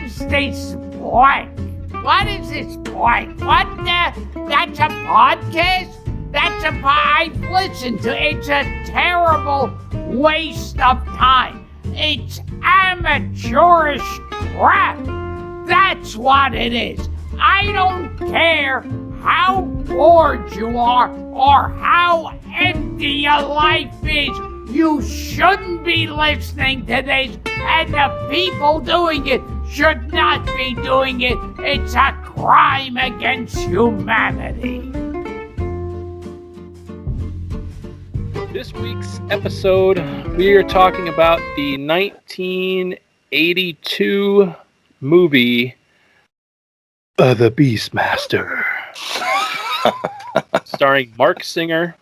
is this blank? What is this blank? What the? That's a podcast? I've listened to. It's a terrible waste of time. It's amateurish crap. That's what it is. I don't care how bored you are or how empty your life is. You shouldn't be listening to this, and the people doing it should not be doing it. It's a crime against humanity. This week's episode, we are talking about the 1982 movie, The Beastmaster, starring Mark Singer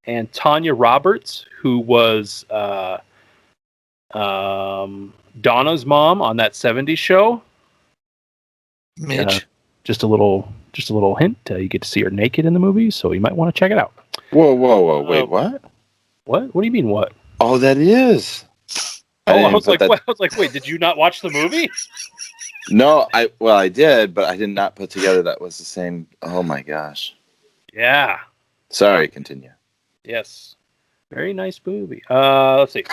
and Tanya Roberts, who was Donna's mom on that 70s show. Mitch. Just a little hint. You get to see her naked in the movie, so you might want to check it out. Whoa. Wait, what? What do you mean, what? Oh, that is. I was like, wait, did you not watch the movie? No, I did, but I did not put together that was the same. Oh, my gosh. Yeah. Sorry, continue. Yes. Very nice movie. Let's see.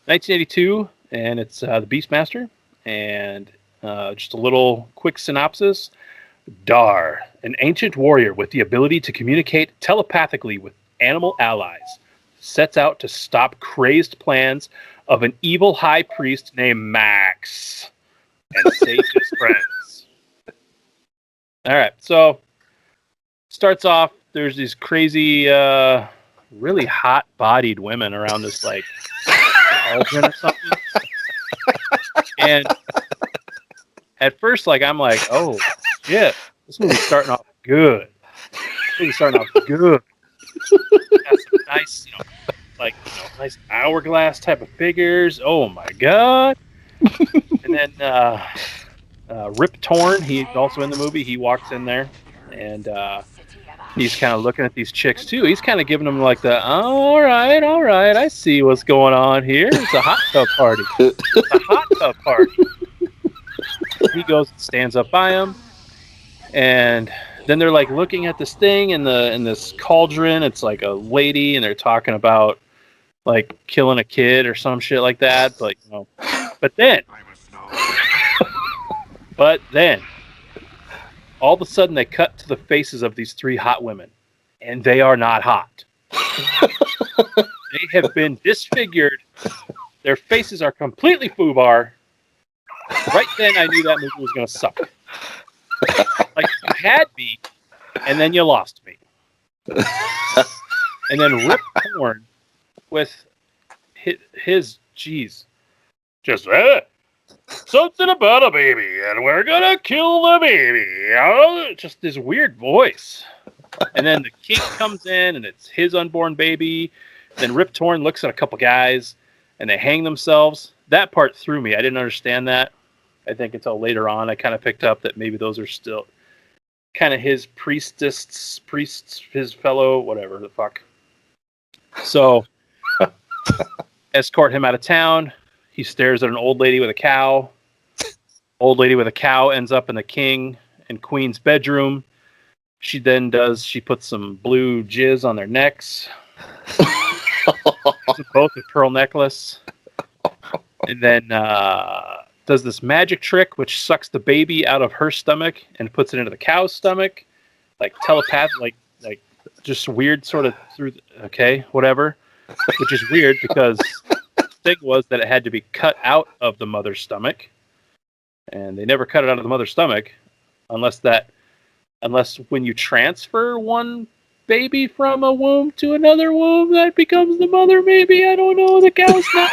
1982, and it's The Beastmaster. And just a little quick synopsis. Dar, an ancient warrior with the ability to communicate telepathically with animal allies, sets out to stop crazed plans of an evil high priest named Max and save his friends. All right, so starts off, there's these crazy, really hot-bodied women around this, like, cauldron or something. And at first, like, I'm like, oh, shit, this movie's starting off good. Got some nice, nice hourglass type of figures. Oh my god! And then Rip Torn, he's also in the movie. He walks in there, and he's kind of looking at these chicks too. He's kind of giving them like the, all right, I see what's going on here. It's a hot tub party. He goes and stands up by him, and then they're like looking at this thing in this cauldron. It's like a lady, and they're talking about like killing a kid or some shit like that. But then, all of a sudden they cut to the faces of these three hot women, and they are not hot. They have been disfigured. Their faces are completely FUBAR. Right then, I knew that movie was going to suck. Like, you had me, and then you lost me. And then Rip Torn with his just something about a baby, and we're going to kill the baby. Just this weird voice. And then the king comes in, and it's his unborn baby. Then Rip Torn looks at a couple guys, and they hang themselves. That part threw me. I didn't understand that. I think until later on, I kind of picked up that maybe those are still kind of his priests, his fellow, whatever the fuck. So, escort him out of town. He stares at an old lady with a cow. Old lady with a cow ends up in the king and queen's bedroom. She puts some blue jizz on their necks. Both a pearl necklace. And then does this magic trick which sucks the baby out of her stomach and puts it into the cow's stomach, like like just weird sort of whatever, which is weird because the thing was that it had to be cut out of the mother's stomach, and they never cut it out of the mother's stomach unless when you transfer one baby from a womb to another womb, that becomes the mother. Maybe, I don't know. The cow's not.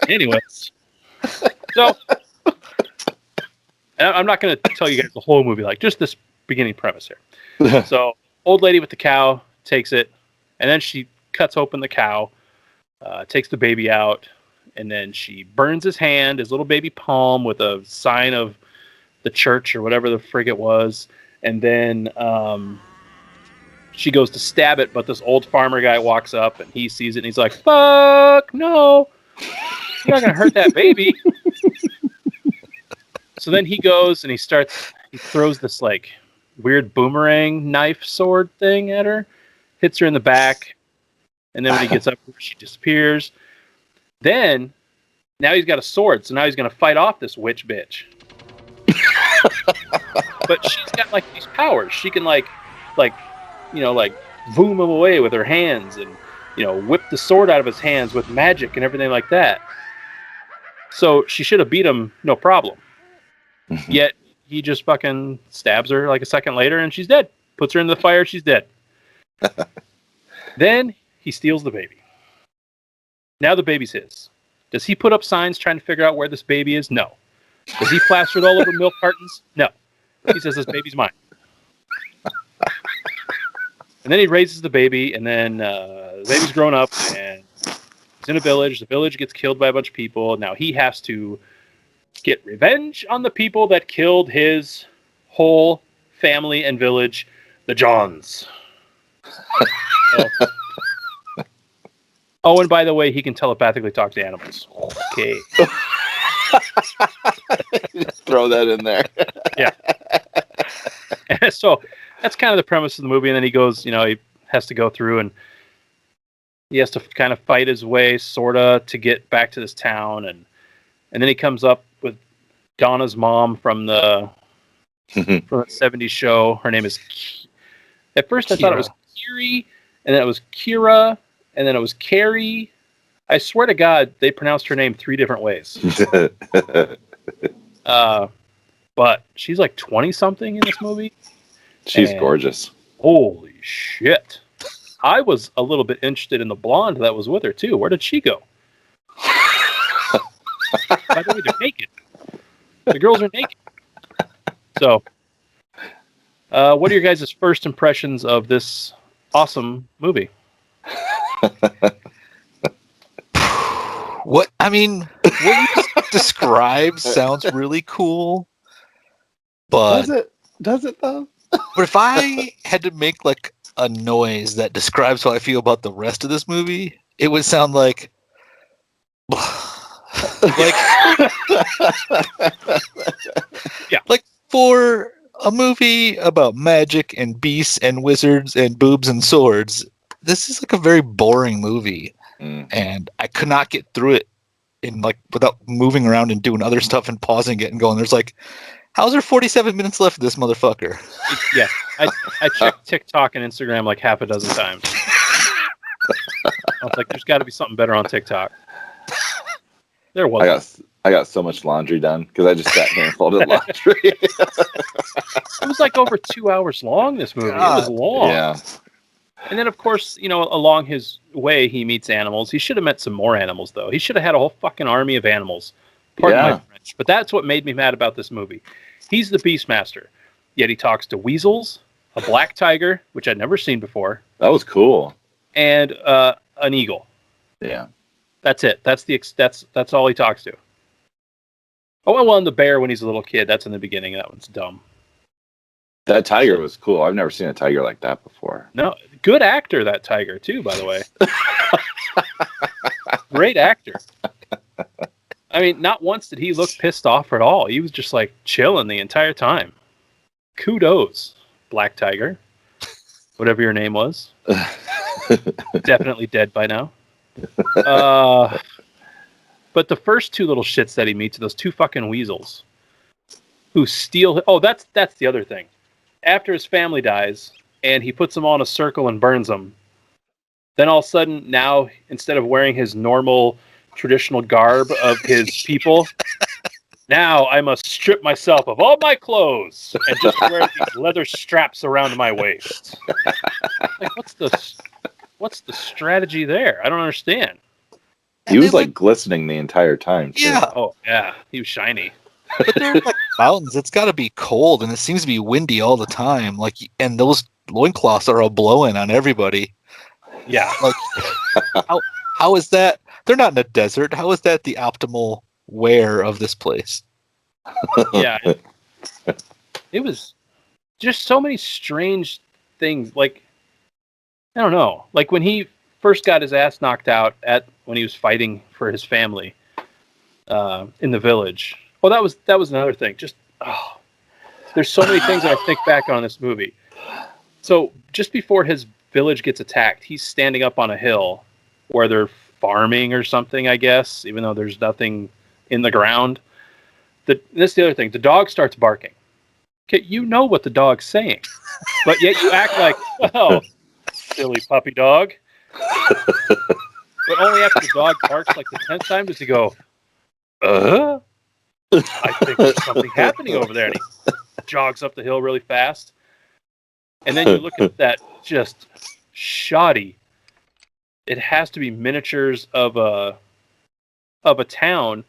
Anyways, so I'm not going to tell you guys the whole movie, like just this beginning premise here. So, old lady with the cow takes it, and then she cuts open the cow, takes the baby out, and then she burns his hand, his little baby palm, with a sign of the church or whatever the frig it was. And then she goes to stab it, but this old farmer guy walks up, and he sees it, and he's like, fuck, no. you're not going to hurt that baby. So then he goes and he throws this like weird boomerang knife sword thing at her, hits her in the back. And then when he gets up, she disappears. Then, now he's got a sword, so now he's going to fight off this witch bitch. But she's got like these powers. She can like boom him away with her hands and, whip the sword out of his hands with magic and everything like that. So she should have beat him, no problem. Yet he just fucking stabs her like a second later and she's dead. Puts her in the fire, she's dead. Then he steals the baby. Now the baby's his. Does he put up signs trying to figure out where this baby is? No. Does he plaster it all over milk cartons? No. He says this baby's mine. And then he raises the baby, and then the baby's grown up, and he's in a village. The village gets killed by a bunch of people. Now he has to get revenge on the people that killed his whole family and village, the Johns. Oh, and by the way, he can telepathically talk to animals. Okay. Just throw that in there. Yeah. And so that's kind of the premise of the movie. And then he goes, he has to go through and he has to kind of fight his way, sort of, to get back to this town. And then he comes up with Donna's mom from the 70s show. Her name is... At first I thought it was Kiri, and then it was Kira, and then it was Carrie. I swear to God, they pronounced her name 3 different ways. But she's like 20-something in this movie. She's gorgeous. Holy shit. I was a little bit interested in the blonde that was with her, too. Where did she go? By the way, they're naked. The girls are naked. So, what are your guys' first impressions of this awesome movie? What you described sounds really cool, but does it though? But if I had to make like a noise that describes how I feel about the rest of this movie, it would sound like yeah, like for a movie about magic and beasts and wizards and boobs and swords, this is like a very boring movie. And I could not get through it without moving around and doing other stuff and pausing it and going, there's like, how's there 47 minutes left of this motherfucker? Yeah, I checked TikTok and Instagram like half a dozen times. I was like, there's got to be something better on TikTok. There was. I got so much laundry done because I just sat here and folded laundry. It was like over 2 hours long, this movie. God. It was long. Yeah. And then, of course, along his way, he meets animals. He should have met some more animals, though. He should have had a whole fucking army of animals. Pardon my French. But that's what made me mad about this movie. He's the Beastmaster. Yet he talks to weasels, a black tiger, which I'd never seen before. That was cool. And an eagle. Yeah. That's it. That's all he talks to. Oh, well, and the bear when he's a little kid. That's in the beginning. That one's dumb. That tiger was cool. I've never seen a tiger like that before. No, good actor, that tiger, too, by the way. Great actor. I mean, not once did he look pissed off at all. He was just, like, chilling the entire time. Kudos, Black Tiger. Whatever your name was. Definitely dead by now. But the first 2 little shits that he meets are those 2 fucking weasels who steal... Oh, that's the other thing. After his family dies, and he puts them all in a circle and burns them, then all of a sudden, now, instead of wearing his normal, traditional garb of his people, now I must strip myself of all my clothes and just wear these leather straps around my waist. Like, what's the strategy there? I don't understand. He was like glistening the entire time, too. Yeah. Oh, yeah. He was shiny. But they're like mountains. It's got to be cold, and it seems to be windy all the time. Like, and those loincloths are all blowing on everybody. Yeah. Like, how is that? They're not in a desert. How is that the optimal wear of this place? Yeah. It was just so many strange things. Like, I don't know. Like when he first got his ass knocked out when he was fighting for his family, in the village. Well, that was another thing. Just there's so many things that I think back on this movie. So just before his village gets attacked, he's standing up on a hill where they're farming or something, I guess, even though there's nothing in the ground. This is the other thing. The dog starts barking. Okay, you know what the dog's saying, but yet you act like, well, silly puppy dog. But only after the dog barks like the 10th time does he go, I think there's something happening over there. And he jogs up the hill really fast. And then you look at that just shoddy. It has to be miniatures of a town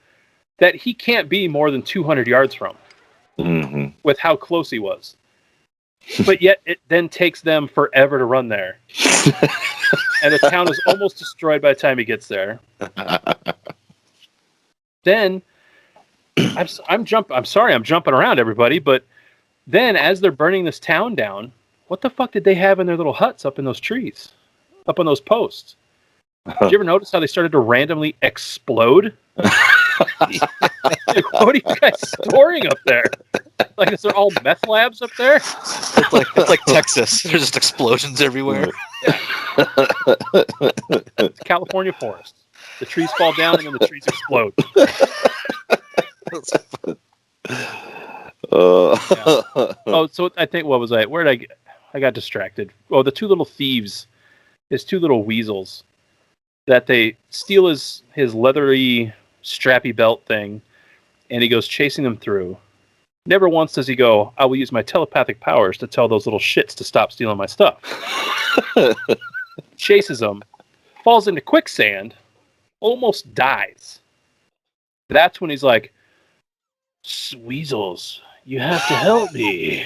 that he can't be more than 200 yards from. Mm-hmm. With how close he was. But yet it then takes them forever to run there. And the town is almost destroyed by the time he gets there. Then I'm jumping around, everybody, but then as they're burning this town down, what the fuck did they have in their little huts up in those trees? Up on those posts? Did you ever notice how they started to randomly explode? Dude, what are you guys storing up there? Like, is there all meth labs up there? It's like Texas. There's just explosions everywhere. It's California forest. The trees fall down and then the trees explode. Yeah. Oh, so I think, what was I? Where did I got distracted. Oh, the two little thieves, his two little weasels, that they steal his leathery, strappy belt thing, and he goes chasing them through. Never once does he go, I will use my telepathic powers to tell those little shits to stop stealing my stuff. Chases them, falls into quicksand, almost dies. That's when he's like, Weasels, you have to help me.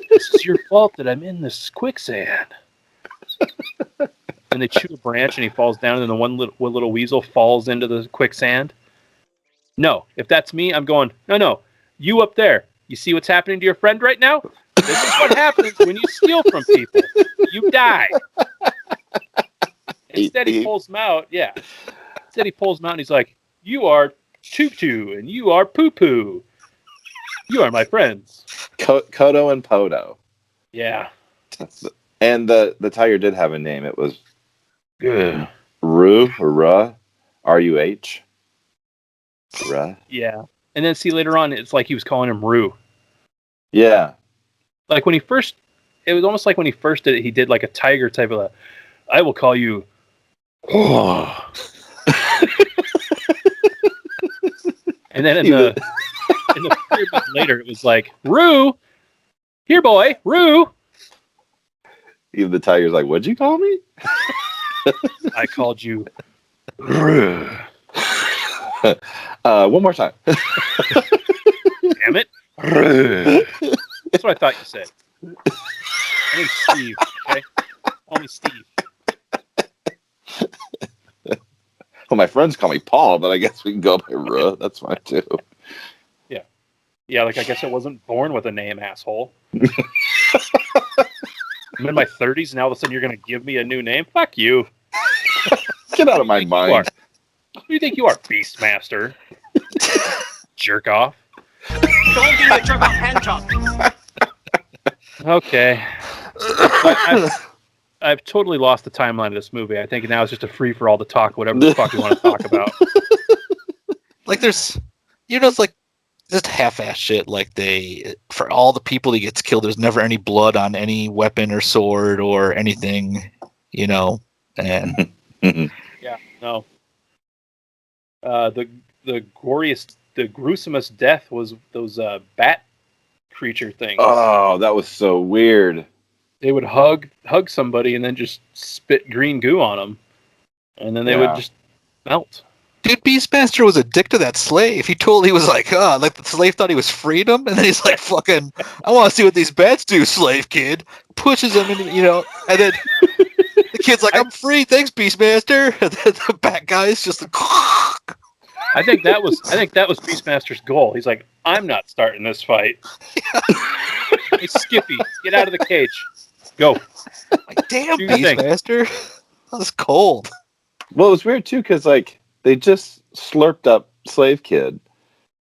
This is your fault that I'm in this quicksand. And they chew a branch and he falls down, and then the one little weasel falls into the quicksand. No, if that's me, I'm going, no, you up there. You see what's happening to your friend right now? This is what happens when you steal from people. You die. Instead, he pulls him out. Yeah. Instead, he pulls him out and he's like, you are Tutu and you are Poo Poo. You are my friends. Kodo and Podo. Yeah. And the tiger did have a name. It was Ruh or Ruh. R-U-H. Ruh. Yeah. And then see later on, it's like he was calling him Rue. Yeah. Like when he first, it was almost like when he first did it, he did like a tiger type of I will call you. And then in the period later, it was like, Rue, here boy, Rue. Even the tiger's like, what'd you call me? I called you Rue. One more time. Damn it. That's what I thought you said. My name's Steve, okay? Call me Steve. Well, my friends call me Paul, but I guess we can go by Ruh. That's fine, too. Yeah. Yeah, like I guess I wasn't born with a name, asshole. I'm in my 30s, and all of a sudden you're going to give me a new name? Fuck you. Get out of my mind. Who do you think you are, Beastmaster? Jerk off. Don't be a jerk off, hand job. Okay. I've totally lost the timeline of this movie. I think now it's just a free for all to talk whatever the fuck you want to talk about. Like there's, it's like just half-ass shit. Like for all the people he gets killed, there's never any blood on any weapon or sword or anything, and yeah, no. The gruesomest death was those bat creature things. Oh, that was so weird. They would hug somebody and then just spit green goo on them, and then they would just melt. Dude, Beastmaster was a dick to that slave. He was like, like the slave thought he was freedom, and then he's like, fucking, I want to see what these bats do, slave kid. Pushes him into, and then the kid's like, I'm free, thanks, Beastmaster. And then the bat guy's just like, I think that was Beastmaster's goal. He's like, I'm not starting this fight. Hey, Skippy, get out of the cage. Go. Like, damn, Beastmaster. That was cold. Well, it was weird too, because like they just slurped up slave kid,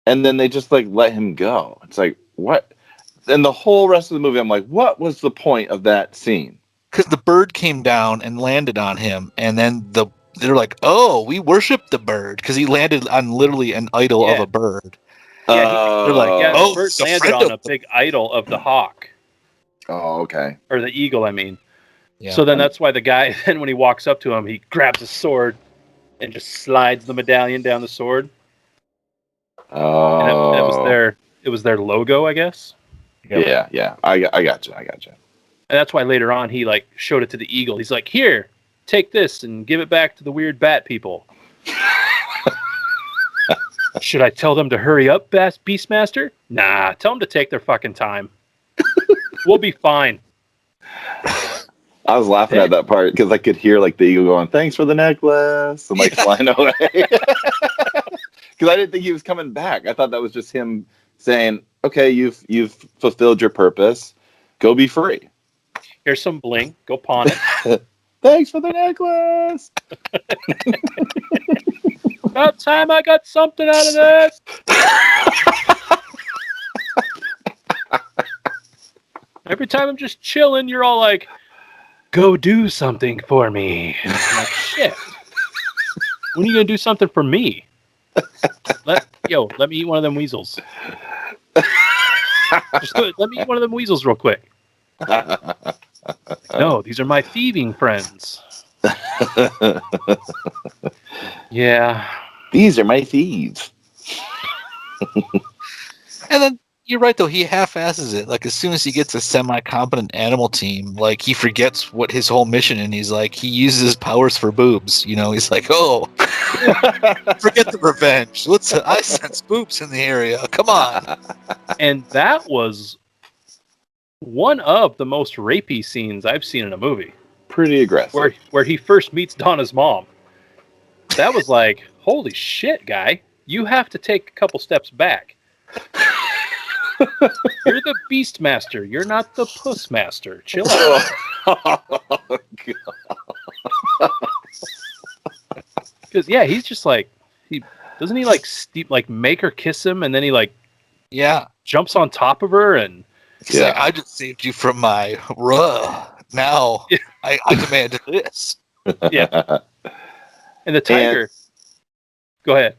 and then they just like let him go. It's like, what? And the whole rest of the movie, I'm like, what was the point of that scene? Because the bird came down and landed on him, and then they're like, "Oh, we worship the bird," because he landed on literally an idol of a bird. Yeah, they're like, yeah, "Oh, the bird it's a landed friend on a of the-" big idol of the hawk. Oh, okay. Or the eagle, I mean. Yeah. So then that's why the guy, then when he walks up to him, he grabs his sword and just slides the medallion down the sword. Oh, And it was their logo, I guess. Yeah. I got you. And that's why later on he like showed it to the eagle. He's like, "Here, take this and give it back to the weird bat people." Should I tell them to hurry up, Beastmaster? Nah, tell them to take their fucking time. We'll be fine. I was laughing at that part because I could hear like the eagle going, "Thanks for the necklace," and like flying away. Because I didn't think he was coming back. I thought that was just him saying, "Okay, you've fulfilled your purpose. Go be free. Here's some bling. Go pawn it. Thanks for the necklace." About time I got something out of this. Every time I'm just chilling, you're all like, "Go do something for me." I'm like, shit. When are you gonna do something for me? Let me eat one of them weasels. Let me eat one of them weasels real quick. No, these are my thieving friends. Yeah. These are my thieves. And then you're right though, he half-asses it. Like as soon as he gets a semi-competent animal team, like he forgets what his whole mission, and he's like, he uses his powers for boobs. You know, he's like, "Oh, forget the revenge. I sense boobs in the area. Come on." And that was one of the most rapey scenes I've seen in a movie. Pretty aggressive. Where he first meets Donna's mom. That was like, holy shit, guy. You have to take a couple steps back. You're the Beastmaster. You're not the Pussmaster. Chill out. Oh, Because he's just like, doesn't he like make her kiss him, and then he like jumps on top of her, and he's like, "I just saved you from my now I demand this." Yeah. And the tiger. Go ahead.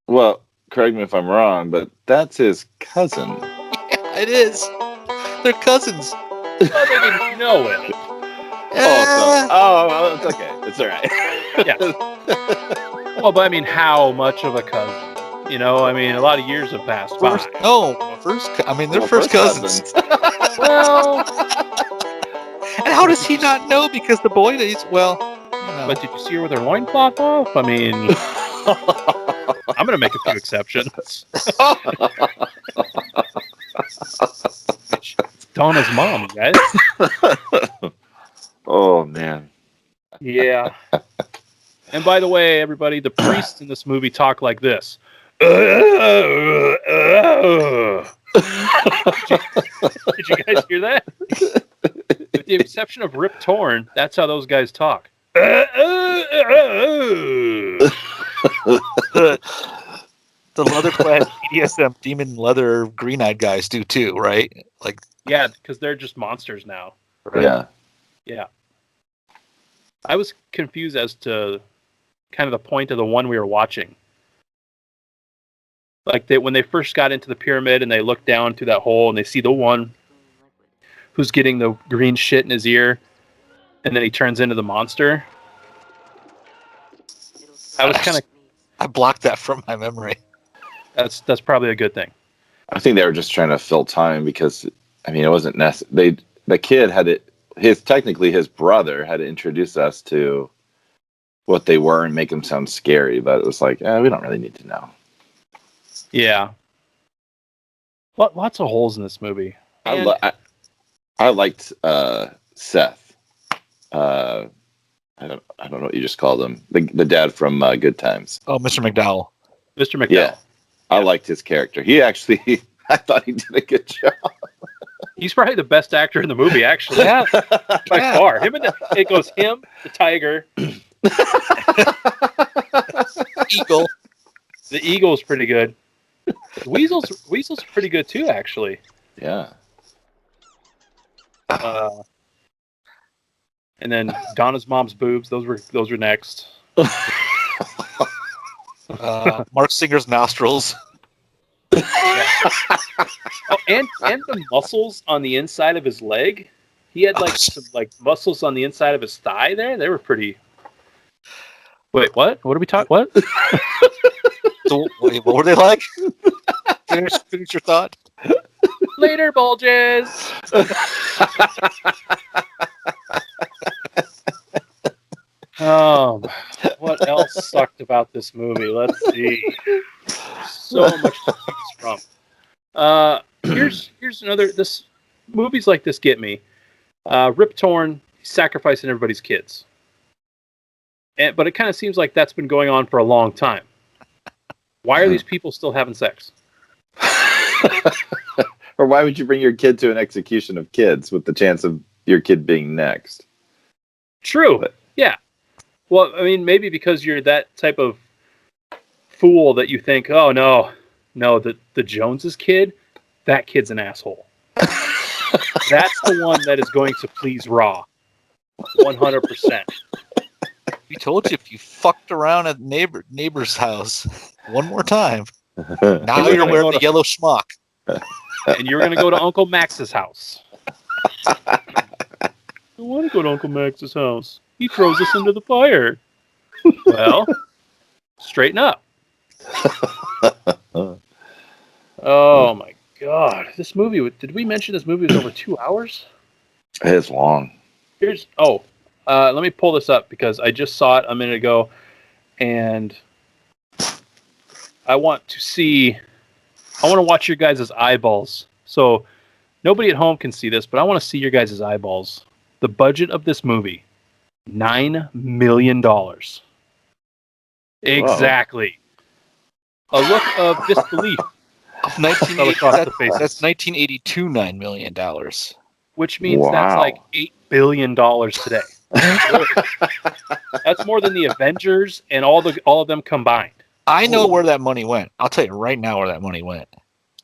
Well, correct me if I'm wrong, but that's his cousin. Yeah, it is. They're cousins. Oh, they didn't know it. Oh, it's okay. It's all right. Yeah. Well, but I mean, how much of a cousin? You know, I mean, a lot of years have passed by. They're first cousins. Well, and how does he not know? Because the boy is But did you see her with her loincloth off? I mean, I'm going to make a few exceptions. Donna's mom, you guys. Oh, man. Yeah. And by the way, everybody, the priests in this movie talk like this. Did you guys hear that? With the exception of Rip Torn, that's how those guys talk. The leather-clad BDSM demon leather green-eyed guys do too, right? Like, yeah, because they're just monsters now. Right? Yeah. I was confused as to kind of the point of the one we were watching. Like when they first got into the pyramid and they look down through that hole and they see the one who's getting the green shit in his ear, and then he turns into the monster. I blocked that from my memory. That's probably a good thing. I think they were just trying to fill time because, I mean, it wasn't necessary. The kid had it. Technically his brother had to introduce us to what they were and make them sound scary, but it was like, we don't really need to know. Yeah. Lots of holes in this movie. I liked Seth. I don't know what you just called him. The dad from Good Times. Oh, Mr. McDowell. Mr. McDowell. Yeah. I liked his character. He actually, I thought he did a good job. He's probably the best actor in the movie, actually. Yeah. By far. It goes him, the tiger. Eagle. The eagle's pretty good. The weasel's pretty good too, actually. Yeah. And then Donna's mom's boobs. Those were next. Mark Singer's nostrils. Oh, and the muscles on the inside of his leg. He had some muscles on the inside of his thigh there. They were pretty. Wait, what? What are we talking? What? So, wait, what were they like? Finish your thought. Later, bulges. What else sucked about this movie? Let's see. So much to choose from. Here's another. This movies like this get me. Rip Torn sacrificing everybody's kids, but it kind of seems like that's been going on for a long time. Why are these people still having sex? Or why would you bring your kid to an execution of kids with the chance of your kid being next? True. Yeah. Well, I mean, maybe because you're that type of fool that you think, oh no, the Joneses kid, that kid's an asshole. That's the one that is going to please Raw. 100%. We told you if you fucked around at neighbor's house one more time, now you're wearing the yellow schmuck. And you're going to go to Uncle Max's house. I want to go to Uncle Max's house. He throws us into the fire. Well, straighten up. Oh my God. This movie, did we mention this movie was over 2 hours? It's long. Let me pull this up because I just saw it a minute ago and I want to watch your guys' eyeballs. So nobody at home can see this, but I want to see your guys' eyeballs. The budget of this movie, $9 million. Exactly. A look of disbelief. That's 1982 $9 million. Which means that's like $8 billion today. That's more than the Avengers and all of them combined. I know where that money went. I'll tell you right now where that money went.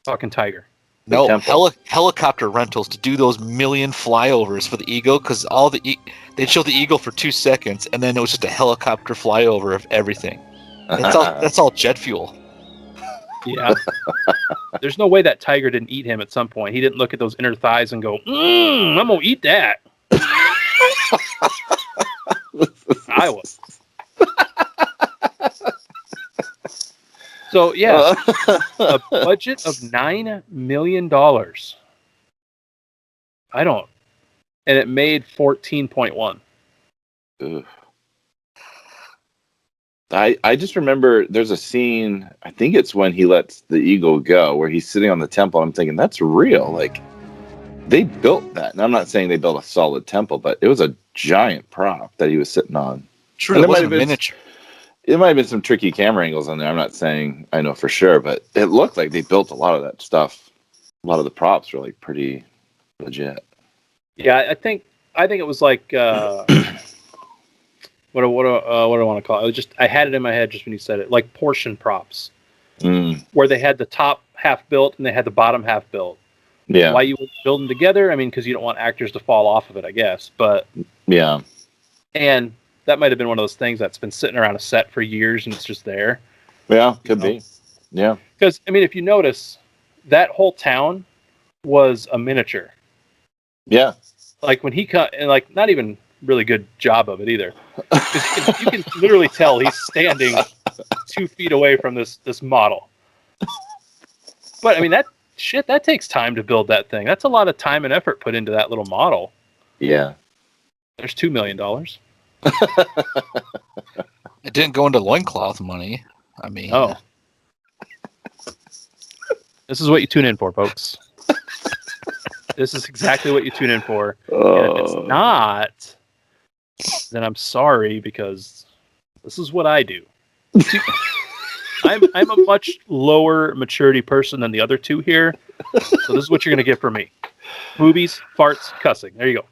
Fucking Tiger. No, helicopter rentals to do those million flyovers for the Eagle, because they'd show the Eagle for 2 seconds, and then it was just a helicopter flyover of everything. That's all jet fuel. Yeah. There's no way that tiger didn't eat him at some point. He didn't look at those inner thighs and go, I'm going to eat that. I was. So, yeah, a budget of $9 million. And it made 14.1. Ugh. I just remember there's a scene, I think it's when he lets the eagle go, where he's sitting on the temple. I'm thinking, that's real. Like, they built that. And I'm not saying they built a solid temple, but it was a giant prop that he was sitting on. True, it wasn't miniature. It might have been some tricky camera angles on there. I'm not saying I know for sure, but it looked like they built a lot of that stuff. A lot of the props were like pretty legit. Yeah, I think it was like what do I want to call it? It was just, I had it in my head just when you said it, like portion props, where they had the top half built and they had the bottom half built. Yeah. Why you would build them together? I mean, because you don't want actors to fall off of it, I guess. But yeah, and that might have been one of those things that's been sitting around a set for years and it's just there. Yeah, could be. Yeah. Because, I mean, if you notice, that whole town was a miniature. Yeah. Like when he cut, and like not even really good job of it either. Because you can literally tell he's standing 2 feet away from this model. But I mean, that takes time to build that thing. That's a lot of time and effort put into that little model. Yeah. There's $2 million. It didn't go into loincloth money. I mean, this is what you tune in for, folks. This is exactly what you tune in for. And if it's not, then I'm sorry, because this is what I do. I'm a much lower maturity person than the other two here, so this is what you're going to get from me. Boobies, farts, cussing. There you go.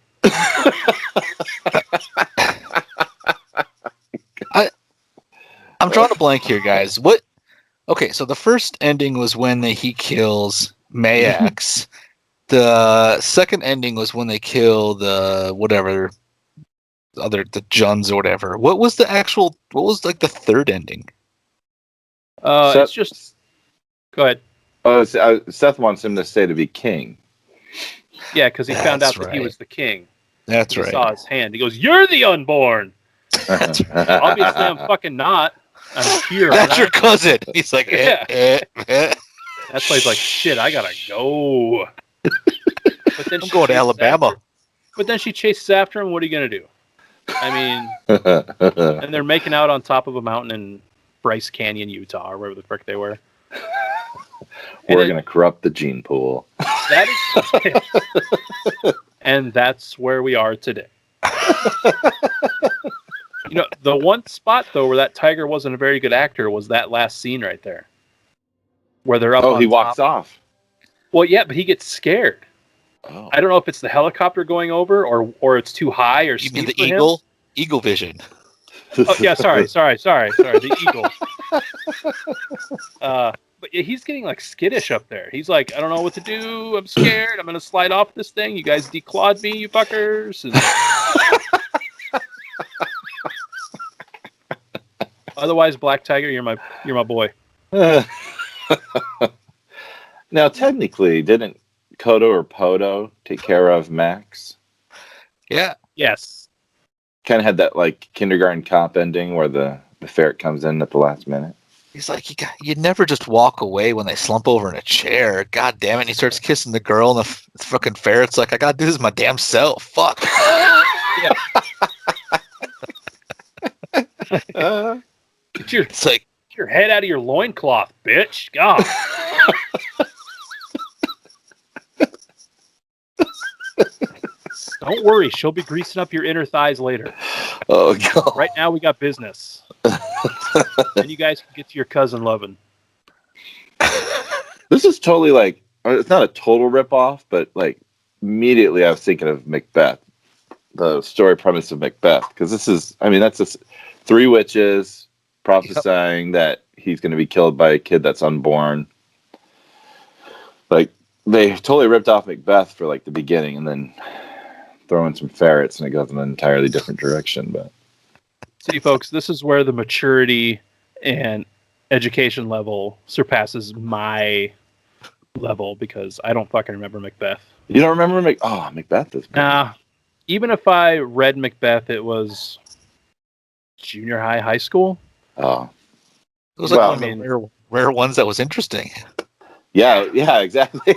I'm drawing a blank here, guys. What Okay, so the first ending was when he kills Mayax. The second ending was when they kill the whatever the Juns or whatever. What was like the third ending? It's just. Go ahead. Oh, Seth wants him to stay to be king. Yeah, because he found out that he right. was the king. That's He right. saw his hand. He goes, "You're the unborn." Obviously, I'm fucking not. I'm here. That's your cousin. He's like, Yeah. That's why he's like, "Shit, I gotta go." But then I'm going to Alabama. But then she chases after him. What are you gonna do? I mean, and they're making out on top of a mountain in Bryce Canyon, Utah, or wherever the frick they were. We're gonna corrupt the gene pool. That is, and that's where we are today. The one spot though where that tiger wasn't a very good actor was that last scene right there, where they're up. Oh, on he top. walks off. Well, yeah, but he gets scared. Oh. I don't know if it's the helicopter going over or it's too high or You mean steep the for eagle? him. Eagle vision. Oh yeah, sorry, the eagle. But yeah, he's getting like skittish up there. He's like, I don't know what to do. I'm scared. I'm gonna slide off this thing. You guys declawed me, you fuckers. And... Otherwise, Black Tiger, you're my boy. Now, technically, didn't Kodo or Podo take care of Max? Yeah. Yes. Kind of had that like kindergarten cop ending where the ferret comes in at the last minute. He's like, you never just walk away when they slump over in a chair. God damn it. And he starts kissing the girl, and the fucking ferret's like, I gotta do this my damn self. Fuck. Yeah. It's like, get your head out of your loincloth, bitch. God. Don't worry, she'll be greasing up your inner thighs later. Oh, God. Right now, we got business. And you guys can get to your cousin loving. This is totally like, it's not a total ripoff, but like immediately I was thinking of Macbeth, the story premise of Macbeth. Because that's just three witches prophesying that he's going to be killed by a kid that's unborn. Like, they totally ripped off Macbeth for like the beginning and then throw in some ferrets and it goes in an entirely different direction. But see, folks, this is where the maturity and education level surpasses my level because I don't fucking remember Macbeth. You don't remember Macbeth is bad. Nah. Even if I read Macbeth, it was junior high school. Oh. it was like one of the rare ones that was interesting. Yeah, exactly.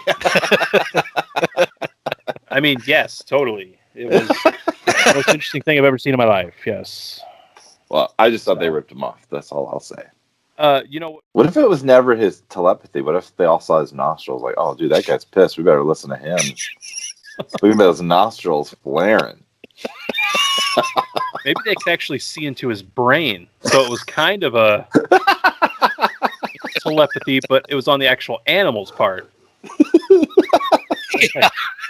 I mean, yes, totally. It was the most interesting thing I've ever seen in my life. Yes. Well, I just thought they ripped him off. That's all I'll say. What if it was never his telepathy? What if they all saw his nostrils? Like, oh, dude, that guy's pissed. We better listen to him. Look at those nostrils flaring. Maybe they could actually see into his brain. So it was kind of a telepathy, but it was on the actual animal's part.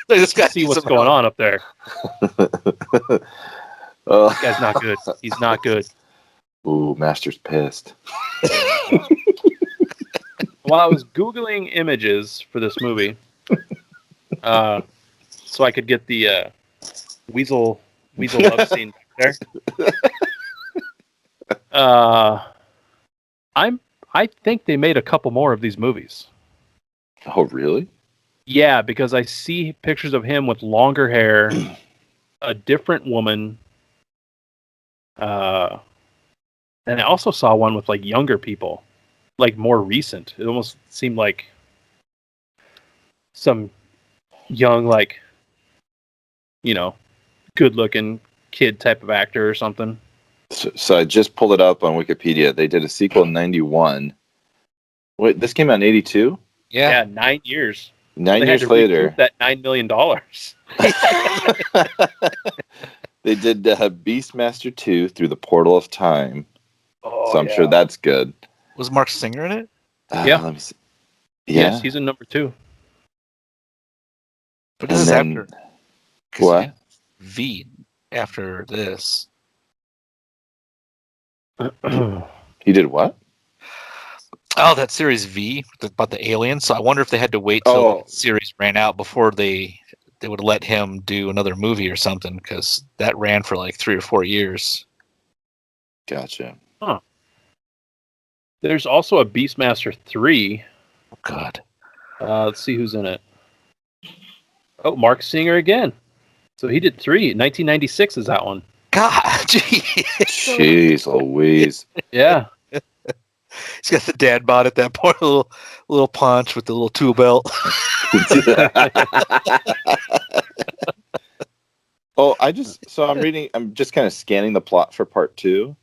This guy see what's going on up there. This guy's not good. He's not good. Ooh, Master's pissed. While I was Googling images for this movie, so I could get the weasel love scene there. I think they made a couple more of these movies. Oh, really? Yeah, because I see pictures of him with longer hair, a different woman, and I also saw one with like younger people, like more recent. It almost seemed like some young, like, good-looking kid type of actor or something. So I just pulled it up on Wikipedia. They did a sequel in 91. Wait, this came out in 82? Yeah, 9 years. 9 years later. That $9 million. They did Beastmaster 2 Through the Portal of Time. Oh, so I'm sure that's good. Was Mark Singer in it? Yeah. Let me see. Yeah. Yes, he's in number 2. But this is after. What? V after this. He did what? Oh, that series V about the aliens. So I wonder if they had to wait till the series ran out before they would let him do another movie or something, because that ran for like 3 or 4 years. Gotcha. Huh. There's also a Beastmaster 3. Oh, God. Let's see who's in it. Oh, Mark Singer again. So he did 3. 1996 is that one. God, gee. Jeez Louise. Yeah. He's got the dad bod at that point, a little punch with the little tool belt. I'm just kind of scanning the plot for part 2.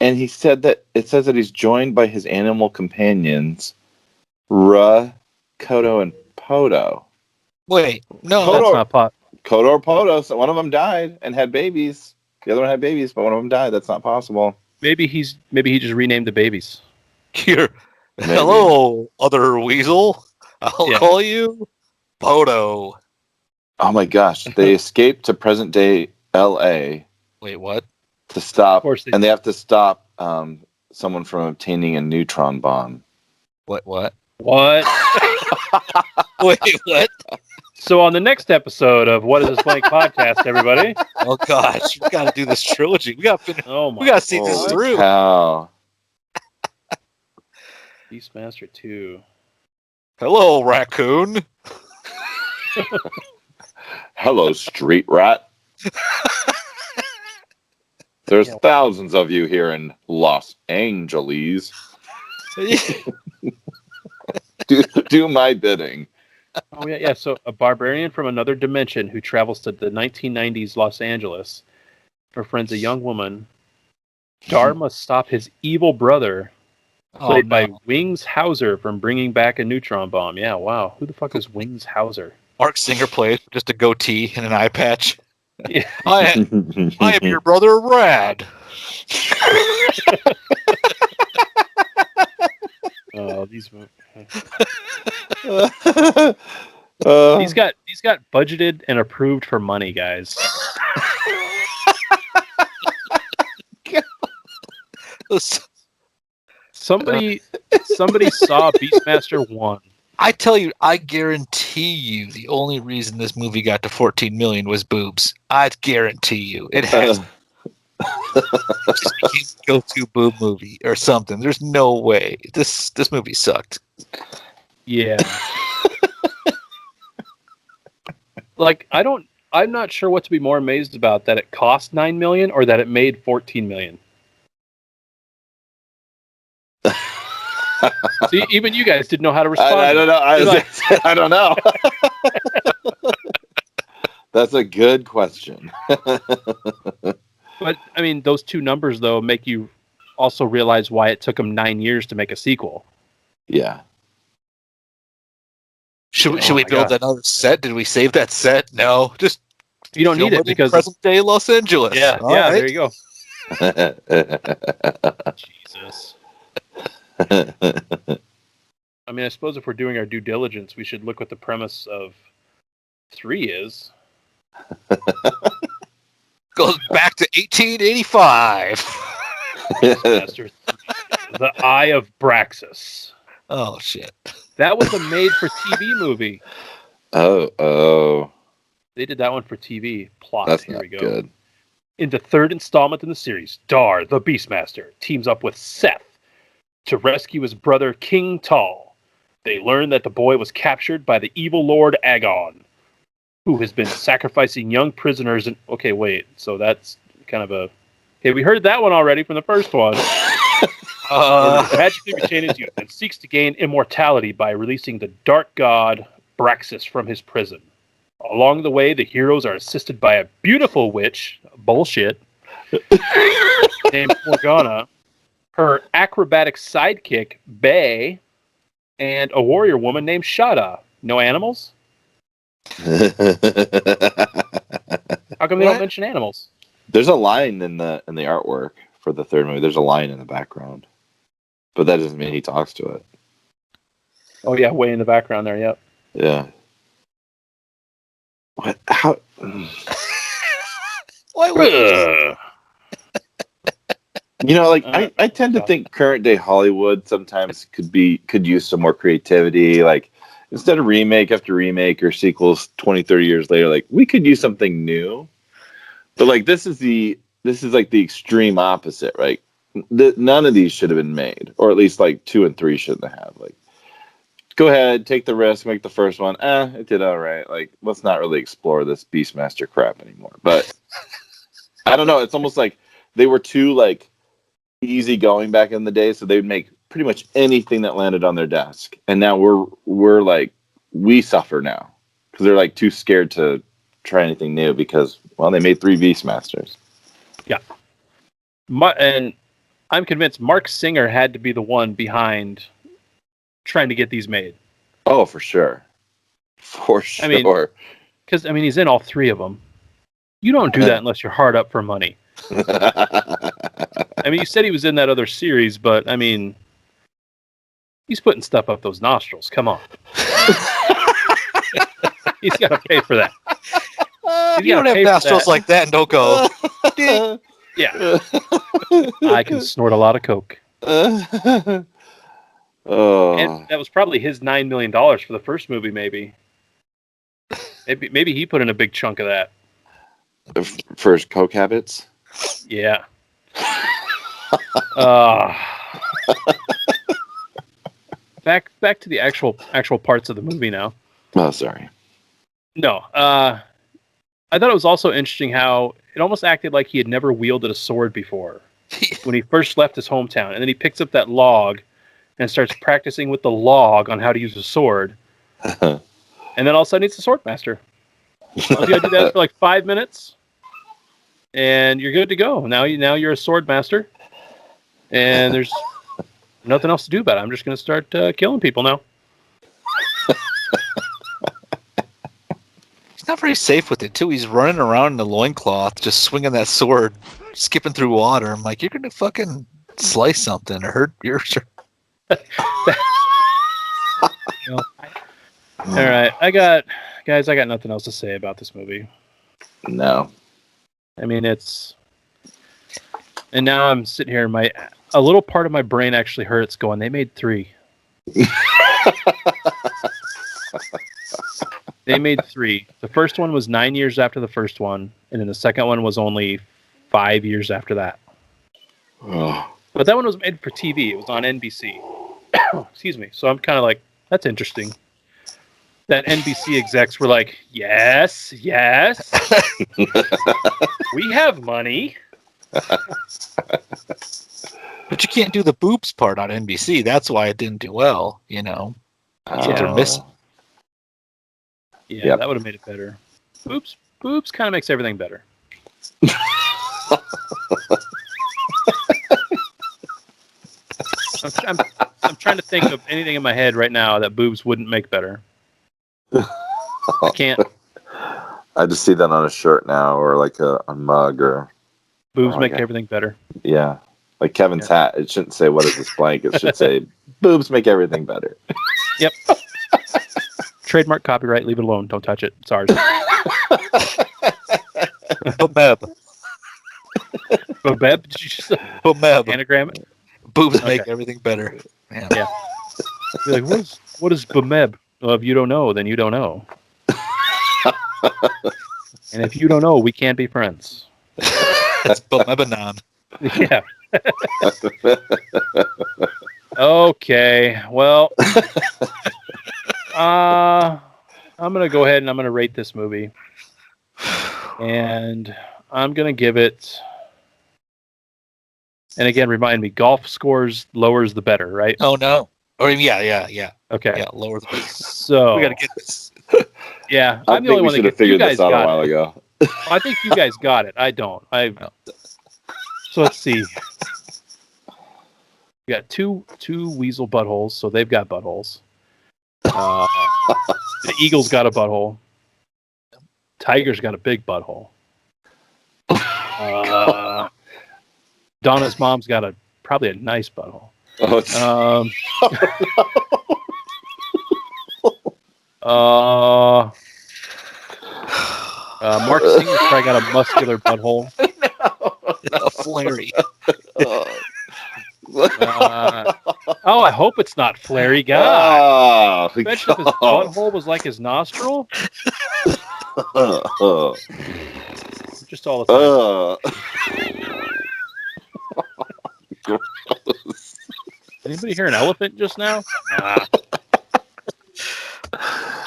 And it says that he's joined by his animal companions, Ra, Kodo, and Podo. Wait, no. That's not pot. Kodo or Podo, so one of them died and had babies. The other one had babies, but one of them died. That's not possible. Maybe he just renamed the babies. Here. Hello, other weasel. I'll call you Podo. Oh my gosh. They escaped to present day LA. Wait, what? To stop, and they have to stop someone from obtaining a neutron bomb. What? What? Wait, what? So on the next episode of What Is This Blank Podcast, everybody? Oh gosh, we got to do this trilogy. We got to see this through. Cow. Beastmaster 2. Hello, raccoon. Hello, street rat. There's thousands of you here in Los Angeles. do my bidding. Oh yeah. So a barbarian from another dimension who travels to the 1990s Los Angeles befriends a young woman. Dar must stop his evil brother, played by Wings Hauser, from bringing back a neutron bomb. Yeah, wow. Who the fuck is Wings Hauser? Mark Singer plays just a goatee and an eye patch. Yeah. I am your brother, Rad. Oh, these got budgeted and approved for money, guys. Somebody saw Beastmaster 1. I tell you, I guarantee you, the only reason this movie got to 14 million was boobs. I guarantee you, it has just go-to boob movie or something. There's no way this movie sucked. Yeah. Like I'm not sure what to be more amazed about, that it cost 9 million or that it made 14 million. See, even you guys didn't know how to respond. I don't know. I don't know. That's a good question. But I mean, those two numbers though make you also realize why it took them 9 years to make a sequel. Yeah. Should we build another set? Did we save that set? No, just you don't need it because present day Los Angeles. Yeah, all right. There you go. Jesus. I mean, I suppose if we're doing our due diligence, we should look what the premise of 3 is. Goes back to 1885. Beastmaster 3, The Eye of Braxis. Oh shit! That was a made-for-TV movie. Oh. They did that one for TV. Plot. That's Here not we go. good. In the third installment in the series, Dar, the Beastmaster, teams up with Seth to rescue his brother King Tall. They learn that the boy was captured by the evil Lord Agon, who has been sacrificing young prisoners. Okay, wait. So that's kind of a... Okay, we heard that one already from the first one. Magically retain his youth and seeks to gain immortality by releasing the dark god Braxis from his prison. Along the way, the heroes are assisted by a beautiful witch, bullshit, named Morgana, her acrobatic sidekick, Bay, and a warrior woman named Shada. No animals? How come they don't mention animals? There's a line in the artwork for the third movie. There's a line in the background, but that doesn't mean he talks to it. Oh yeah, way in the background there. Yep. Yeah. What? How? Why would Like I tend to think current day Hollywood sometimes could use some more creativity. Like instead of remake after remake or sequels 20, 30 years later, like we could use something new. But like this is like the extreme opposite, right? None of these should have been made, or at least like 2 and 3 shouldn't have. Like, go ahead, take the risk, make the first one. It did all right. Like, let's not really explore this Beastmaster crap anymore. But I don't know. It's almost like they were too like easy going back in the day, so they'd make pretty much anything that landed on their desk. And now we're like we suffer now because they're like too scared to try anything new because they made 3 Beastmasters. Yeah, and I'm convinced Mark Singer had to be the one behind trying to get these made. Oh, for sure. For sure. I mean, because he's in all 3 of them. You don't do that unless you're hard up for money. You said he was in that other series, but he's putting stuff up those nostrils. Come on. He's got to pay for that. You don't have nostrils like that and don't go. Yeah. I can snort a lot of coke. And that was probably his $9 million for the first movie, maybe. Maybe he put in a big chunk of that. For his coke habits? Yeah. Back to the actual parts of the movie now. Oh, sorry. No. I thought it was also interesting how it almost acted like he had never wielded a sword before when he first left his hometown. And then he picks up that log and starts practicing with the log on how to use a sword. And then all of a sudden he's a sword master. You gotta do that for like 5 minutes and you're good to go. Now you're a sword master and there's nothing else to do about it. I'm just going to start killing people now. He's not very safe with it, too. He's running around in a loincloth, just swinging that sword, skipping through water. I'm like, you're going to fucking slice something or hurt your shirt. All right. I got nothing else to say about this movie. No. And now I'm sitting here, a little part of my brain actually hurts going, they made 3. They made 3. The first one was 9 years after the first one, and then the second one was only 5 years after that. Oh. But that one was made for TV. It was on NBC. Excuse me. So I'm kind of like, that's interesting. That NBC execs were like, yes, we have money. But you can't do the boobs part on NBC. That's why it didn't do well, That's what they're missing. Yeah, That would have made it better. Boobs kind of makes everything better. I'm trying to think of anything in my head right now that boobs wouldn't make better. I can't. I just see that on a shirt now, or like a mug, or boobs make everything better. Yeah, like Kevin's hat. It shouldn't say "What is this blank?" It should say "Boobs make everything better." Yep. Trademark, copyright. Leave it alone. Don't touch it. It's ours. Bumeb. Bumeb? Did you just anagram it? Boobs make everything better. Yeah. You're like, what is Bumeb? Well, if you don't know, then you don't know. And if you don't know, we can't be friends. That's Bumebanon. Yeah. Okay. Well, I'm going to go ahead and I'm going to rate this movie. And I'm going to give it... And again, remind me, golf scores lowers the better, right? Oh, no. Or yeah. Okay. Yeah, lower the better. So... We got to get this. Yeah. I'm the only one that gets figured this out a while ago. I think you guys got it. I don't. So let's see. We got two weasel buttholes, so they've got buttholes. The eagle's got a butthole. Tiger's got a big butthole. Donna's mom's got probably a nice butthole. Mark Singer's probably got a muscular butthole. No, flary. I hope it's not Flary God. Oh, Imagine if his butthole was like his nostril. Just all the time. Gross. Anybody hear an elephant just now? Nah.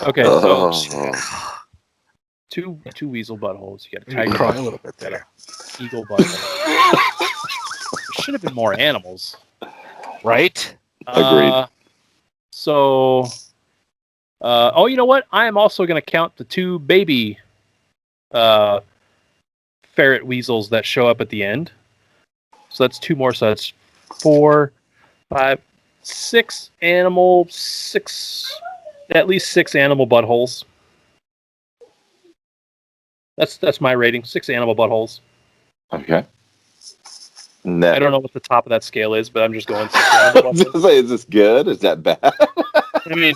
Okay, so two weasel buttholes. You got a tiger cry a butthole, little bit there. eagle butthole. There should have been more animals, Right? Agreed. So, you know what? I am also going to count the two baby ferret weasels that show up at the end. So that's two more. So that's 4, 5, 6 animal, at least 6 animal buttholes. That's my rating. 6 animal buttholes. Okay. I don't know what the top of that scale is, but I'm just going 6 animal buttholes. Is this good? Is that bad? I mean,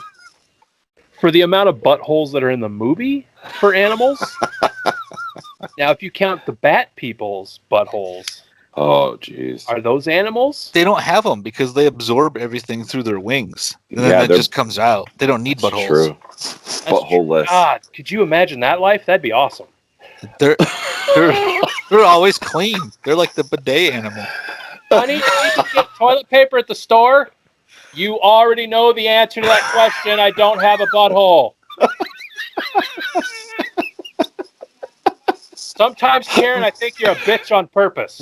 for the amount of buttholes that are in the movie for animals. Now, if you count the bat people's buttholes, Oh, jeez. are those animals? They don't have them because they absorb everything through their wings. And then Yeah, that they're- just comes out. They don't need That's buttholes. true. That's Butthole-less. God, could you imagine that life? That'd be awesome. They're always clean. They're like the bidet animal. Honey, you need to get toilet paper at the store? You already know the answer to that question. I don't have a butthole. Sometimes, Karen, I think you're a bitch on purpose.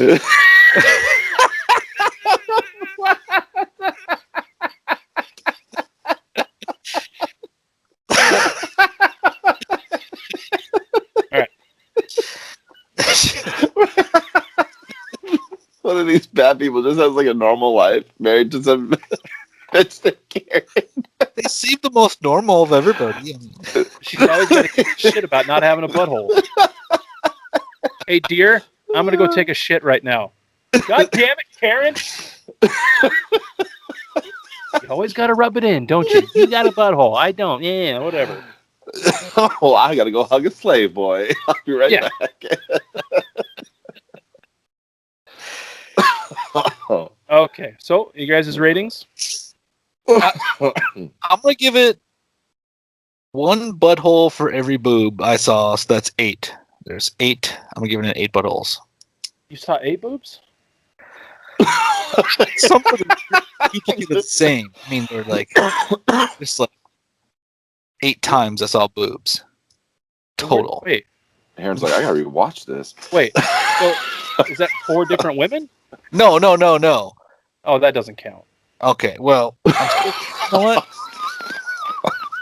One of these bad people just has like a normal life, married to some bitch that cares. They seem the most normal of everybody. I mean, She's always got to give shit about not having a butthole. Hey, dear, I'm going to go take a shit right now. God damn it, Karen. You always got to rub it in, don't you? You got a butthole. I don't. Yeah, whatever. Oh, I gotta go hug a slave boy. I'll be right back. Okay, so you guys' ratings? I'm gonna give it 1 butthole for every boob I saw, so that's 8. There's 8. I'm gonna give it 8 buttholes. You saw 8 boobs? Some of them each are the same. I mean, they're like just like 8 times I saw boobs total. Wait, Aaron's like, I gotta rewatch this. wait. So is that 4 different women? No. Oh, that doesn't count. Okay, well, you know what?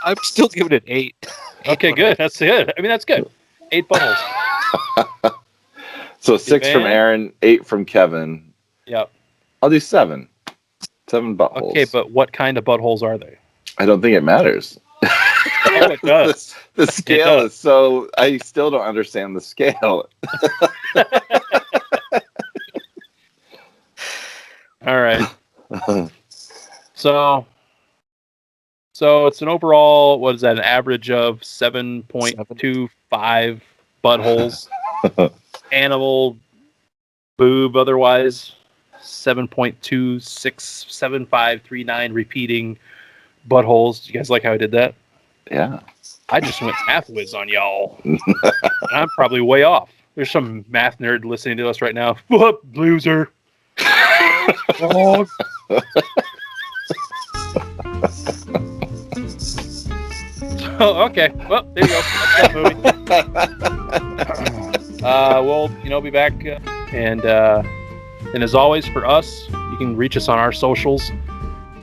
I'm still giving it 8. Okay, good. That's good. I mean, that's good. 8 buttholes. So 6 from Man. Aaron, 8 from Kevin. Yep. I'll do 7. 7 buttholes. Okay, but what kind of buttholes are they? I don't think it matters. Oh, it does. The scale does. is so. I still don't understand the scale. All right. So it's an overall, what is that, an average of 7.25 buttholes. Animal boob, otherwise 7.267539 repeating buttholes. You guys like how I did that? Yeah. I just went math whiz on y'all. And I'm probably way off. There's some math nerd listening to us right now. What, loser? Oh. Oh, okay. Well, there you go. That's that movie. We'll, be back. And as always, for us, you can reach us on our socials.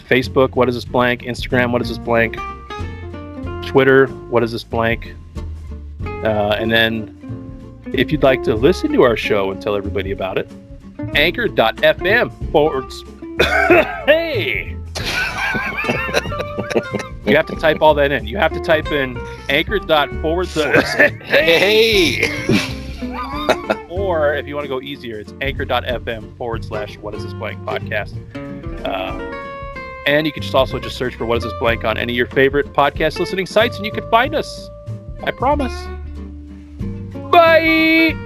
Facebook, What Is This Blank? Instagram, What Is This Blank? Twitter, What Is This Blank? And then, if you'd like to listen to our show and tell everybody about it, anchor.fm Hey! You have to type all that in. You have to type in Hey! Or if you want to go easier, it's anchor.fm /What Is This Blank podcast. And you can also just search for What Is This Blank on any of your favorite podcast listening sites and you can find us. I promise. Bye!